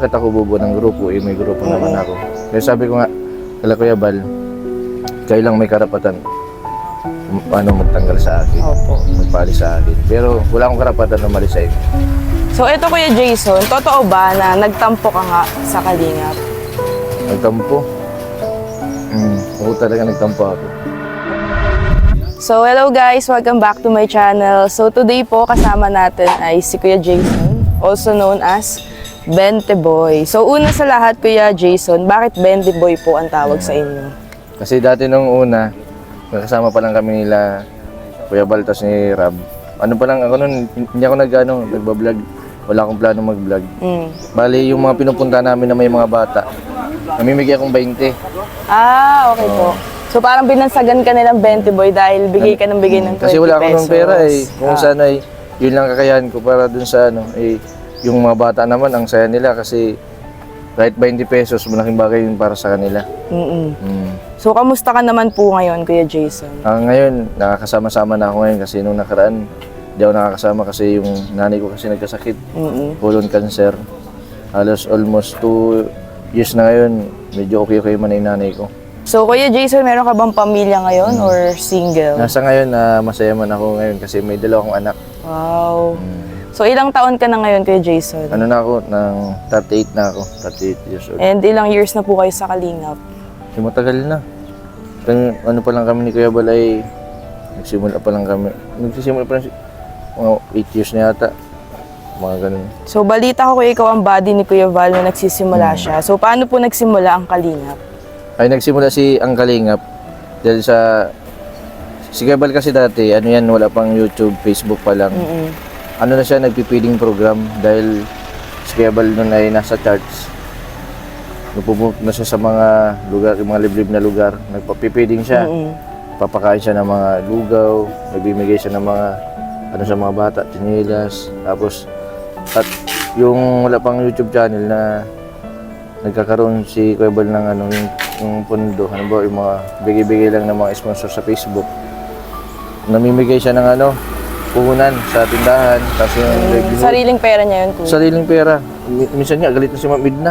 bakit ako bubuo ng grupo? Eh, may grupo naman ako. Kaya sabi ko nga, kala Kuya Bal, kayo lang may karapatan magtanggal sa akin. Opo. Magpaalis sa akin. Pero wala akong karapatan na umalis sa inyo. So ito Kuya Jason, totoo ba na nagtampo ka nga sa Kalingap? Nagtampo? Oo, talaga nagtampo ako. So hello guys, welcome back to my channel. So today po kasama natin ay si Kuya Jason, also known as Bente Boy. So una sa lahat Kuya Jason, bakit Bente Boy po ang tawag sa inyo? Kasi dati nung una, nakasama pa lang kami nila Kuya Bal, tas ni Rab. Ano pa lang ako nun, hindi ako nagbablog. Wala akong plano mag-vlog. Bali, yung mga pinupunta namin na may mga bata, namimigay akong 20. Ah, okay po. So parang binansagan ka nilang 20 boy dahil bigay ka ng bigay ng 20 pesos. Kasi wala akong ng pera eh. Kung sana ay yun lang kakayahan ko para dun sa yung mga bata naman ang saya nila kasi kahit 20 pesos, malaking bagay yun para sa kanila. So kamusta ka naman po ngayon Kuya Jason? Ngayon, nakakasama-sama na ako ngayon kasi nung nakaraan, hindi ako nakakasama kasi yung nanay ko kasi nagkasakit. Colon cancer. Halos almost 2 years na ngayon, medyo okay man na yung nanay ko. So Kuya Jason, meron ka bang pamilya ngayon or single? Nasa ngayon, masaya man ako ngayon kasi may dalawa akong anak. Wow. So ilang taon ka na ngayon Kuya Jason? Ano na ako, ng 38 na ako, 38 years old. And ilang years na po kayo sa Kalingap? Matagal na. Ano pa lang kami ni Kuya Bal ay nagsimula pa lang kami. Nagsisimula pa lang mga 8 years na yata. Mga ganun. So balita ko ikaw ang buddy ni Kuya Val na nagsisimula siya. So paano po nagsimula ang Kalingap? Ay nagsimula si ang Kalingap dahil si Kuya Bal kasi dati, ano yan, wala pang YouTube, Facebook pa lang. Ano na siya, nagpipiling program dahil si Kuya Bal nun ay nasa charts. Napupunta na siya sa mga lugar, yung mga liblib na lugar. Nagpapipiling siya. Papakain siya ng mga lugaw, nagbibigay siya ng mga sa mga bata, tinilas. Tapos, at yung wala pang YouTube channel na nagkakaroon si Kuya Bal ng yung pundo, yung mga bigay-bigay lang ng mga sponsor sa Facebook. Namimigay siya ng puhunan sa tindahan, tapos yung Sariling pera niya yun, Kuya? Sariling pera. Minsan nga, galit na si Ma'am Midna.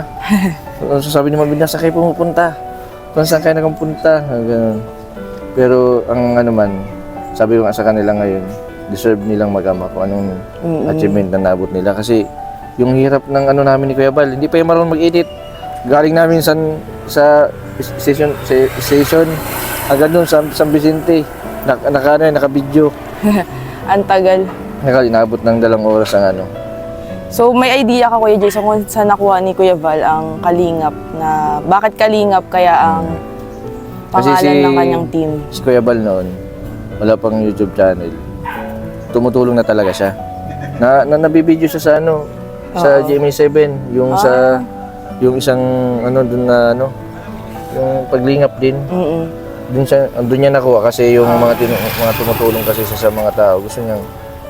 Sabi ni Ma'am Midna, saan kayo pumupunta? Kung saan kayo nakapunta? Ganun. Pero ang sabi ko nga sa kanila ngayon, deserve nilang mag-ama kung anong achievement na nabot nila. Kasi yung hirap ng namin ni Kuya Bal, hindi pa yung marunong mag-edit. Galing namin sa station agad doon sa San Vicente. Naka-video. Ang tagal. Inabot ng 2 oras ang So may idea ka Kuya Jason kung saan nakuha ni Kuya Val ang Kalingap na bakit Kalingap kaya ang pangalan ng kanyang team? Si Kuya Bal noon, wala pang YouTube channel. Tumutulong na talaga siya. Nabibideo siya sa sa GMA7, yung isang doon na yung paglingap din. Doon niya nakuha kasi yung mga tumutulong kasi sa mga tao. Gusto niya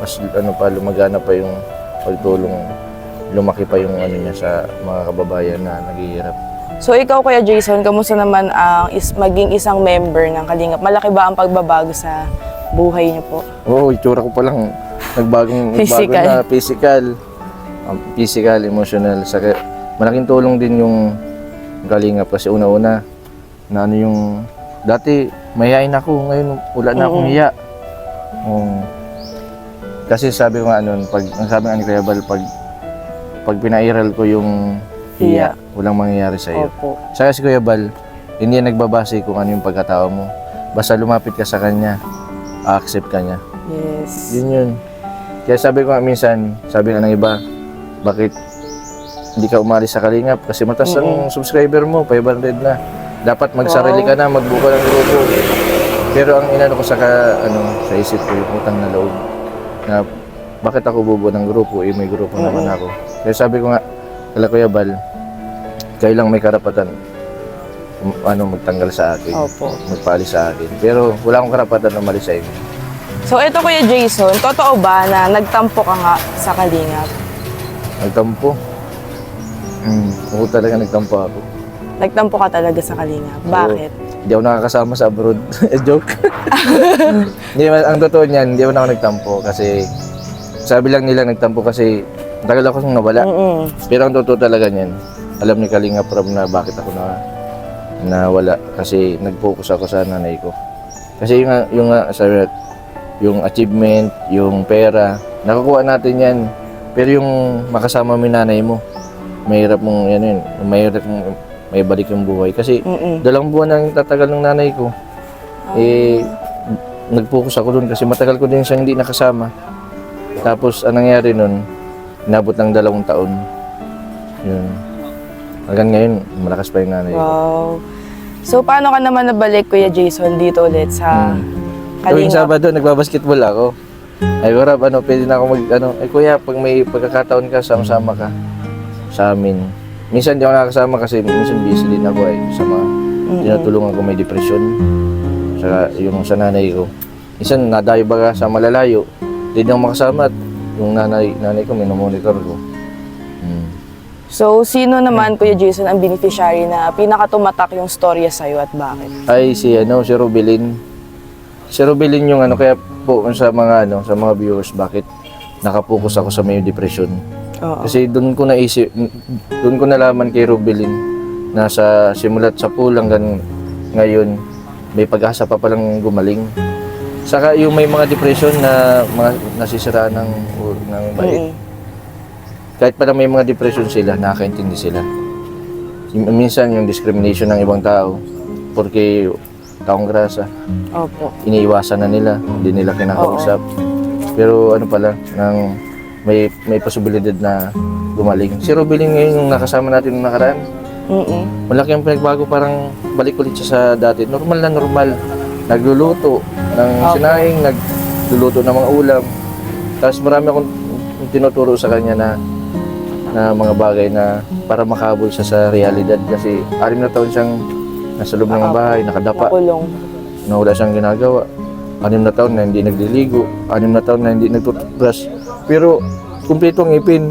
mas lumagana pa yung pagtulong, lumaki pa yung niya sa mga kababayan na naghihirap. So ikaw Kuya Jason, kamusta naman ang maging isang member ng Kalingap? Malaki ba ang pagbabago sa buhay niyo po? Oo, itsura ko pa lang nagbagong na physical, emotional. Malaking tulong din yung Kalingap kasi una-una na yung dati mahihain ako, ngayon wala na akong hiya. Kasi sabi ko nga ang sabi nga ni Kuya Bal, pag pinairal ko yung hiya, walang mangyayari sa iyo. Saka si Kuya Bal, hindi nagbabase kung ano yung pagkatao mo. Basta lumapit ka sa kanya, a-accept ka niya. Yes. Yun. Kaya sabi ko nga minsan, sabi nga ng iba, bakit hindi ka umalis sa Kalingap? Kasi mataas ang subscriber mo, 500 na. Dapat magsarili ka na, magbuka ng grupo. Pero ang inano ko sa isip ko, yung utang na loob, na bakit ako bubuo ng grupo, may grupo naman ako. Kaya sabi ko nga, kala Kuya Bal, kayo lang may karapatan magtanggal sa akin, magpaalis sa akin. Pero wala akong karapatan na umalis sa inyo. So ito Kuya Jason, totoo ba na nagtampo ka nga sa Kalingap? Nagtampo? Oo, talaga nagtampo ako. Nagtampo ka talaga sa Kalingap. Bakit? Hindi ako nakakasama sa abroad. Joke. Hindi, ang totoo niyan, hindi ako nagtampo kasi sabi lang nila nagtampo kasi tagal ako nung nawala. Mm-mm. Pero ang totoo talaga niyan, alam ni Kalinga Prab na bakit ako nawala. Kasi nag-focus ako sa nanay ko. Kasi sabi natin, yung achievement, yung pera, nakukuha natin yan. Pero yung makasama mo yung nanay mo, mahirap mong, mahirap mong may balik yung buhay. Kasi 2 buwan nang tatagal ng nanay ko. Nag-focus ako doon kasi matagal ko din siyang hindi nakasama. Tapos, anong nangyari nun, inabot ng 2 taon. Yun. Hanggang ngayon, malakas pa yung nanay ko. Wow. So, paano ka naman nabalik, Kuya Jason, dito ulit sa Tuwing Kalingap? Sabado, nagbabasketball ako. Ay, Rab, pwede na ako kuya, pag may pagkakataon ka, sama-sama ka sa amin. Minsan di ako nakakasama kasi minsan busy din ako sa mga tinutulungan ko may depression. Saka yung sa nanay ko. Minsan nadayo baga sa malalayo, hindi ako makasama at yung nanay ko, minomonitor ko. So, sino naman, Kuya Jason, ang beneficiary na pinakatumatak yung storya sa'yo at bakit? Ay, si Rubilin. Si Rubilin yung kaya po sa mga viewers, bakit nakapokus ako sa may depression. Oo. Kasi doon ko nalaman kay Rubilin na sa simulat sa pool hanggang ngayon, may pag-asa pa palang gumaling. Saka yung may mga depression na nasisiraan ng bait. Kahit pala may mga depression sila, nakakaintindi sila. Minsan yung discrimination ng ibang tao, porque taong grasa, Opo. iniiwasan na nila, hindi nila kinakausap. Pero may posibilidad na gumaling. Si Rubilin ngayon yung nakasama natin nung nakaraan, malaki ang pinagbago, parang balik ulit siya sa dati. Normal na normal. Nagluluto ng sinahing, nagluluto ng mga ulam. Tapos marami akong tinuturo sa kanya na mga bagay na para makahabol siya sa realidad. Kasi 6 na taon siyang nasa loob ng bahay, nakadapa, Nakulong. na wala siyang ginagawa. 6 na taon na hindi nagliligo, 6 na taon na hindi nagtutbrush. Pero kumpletong ngipin.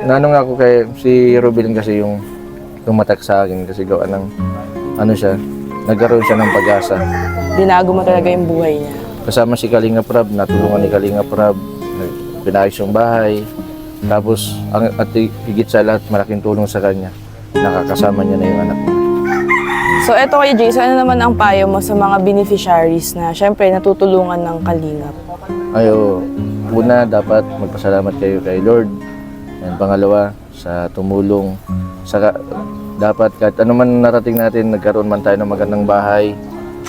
Nanong ako kay si Rubilin kasi yung tumatak sa akin kasi gawa ng nagkaroon siya ng pag-asa. Binago mo talaga yung buhay niya. Kasama si Kalinga Prab, natulungan ni Kalinga Prab, pinayos yung bahay. Tapos, at higit sa lahat, malaking tulong sa kanya. Nakakasama niya na yung anak niya. So, eto Kuya Jason, ano naman ang payo mo sa mga beneficiaries na syempre natutulungan ng Kalingap? Una, dapat magpasalamat kayo kay Lord. And pangalawa, sa tumulong. Saka, dapat kahit ano man narating natin, nagkaroon man tayo ng magandang bahay,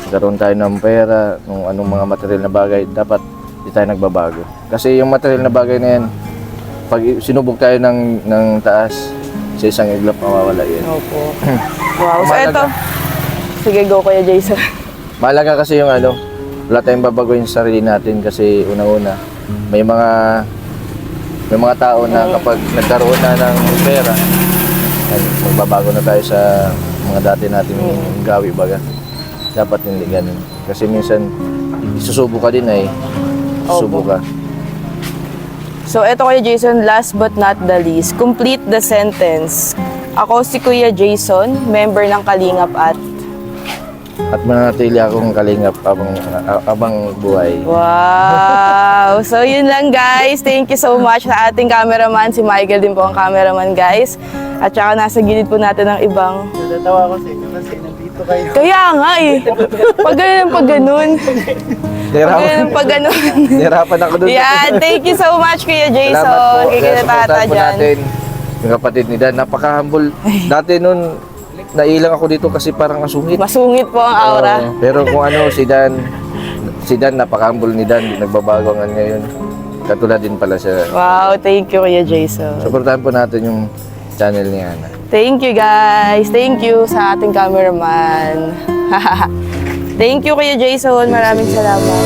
nagkaroon tayo ng pera, ng anong mga material na bagay, dapat di tayo nagbabago. Kasi yung material na bagay na yan, pag sinubok tayo ng taas, sa isang iglap mawawala yan. Opo. Wow. So, Mahalaga. eto. Sige, go Kuya Jason. Mahalaga kasi yung wala tayong babaguhin sa sarili natin kasi unang-una, may mga tao na kapag nagkaroon na ng pera, magbabago na tayo sa mga dati nating gawi baga. Dapat hindi ganun. Kasi minsan, susubo ka din susubo ka. So, eto Kuya Jason, last but not the least, complete the sentence. Ako si Kuya Jason, member ng Kalingap at mananatili akong kalingap abang buhay. wow! So, yun lang guys. Thank you so much sa ating cameraman. Si Michael din po ang cameraman guys. At saka nasa gilid po natin ng ibang... Natatawa ko sa inyo kasi nandito kayo. Kaya nga Pag ganun. Pag ganun. Nahirapan ako doon. Yan. Thank you so much Kuya Jason. Salamat po. Kay Kuya Tata Supportahan po dyan. natin yung kapatid ni Dan. Napaka-humble. Dati nun, nailang ako dito kasi parang masungit. Masungit po ang aura. Pero kung si Dan, napaka-humble ni Dan. Nagbabago hanggang ngayon. Katulad din pala siya. Wow, thank you Kuya Jason. Supportahan po natin yung channel ni Ana. Thank you guys. Thank you sa ating cameraman. Thank you Kuya Jason. Maraming salamat.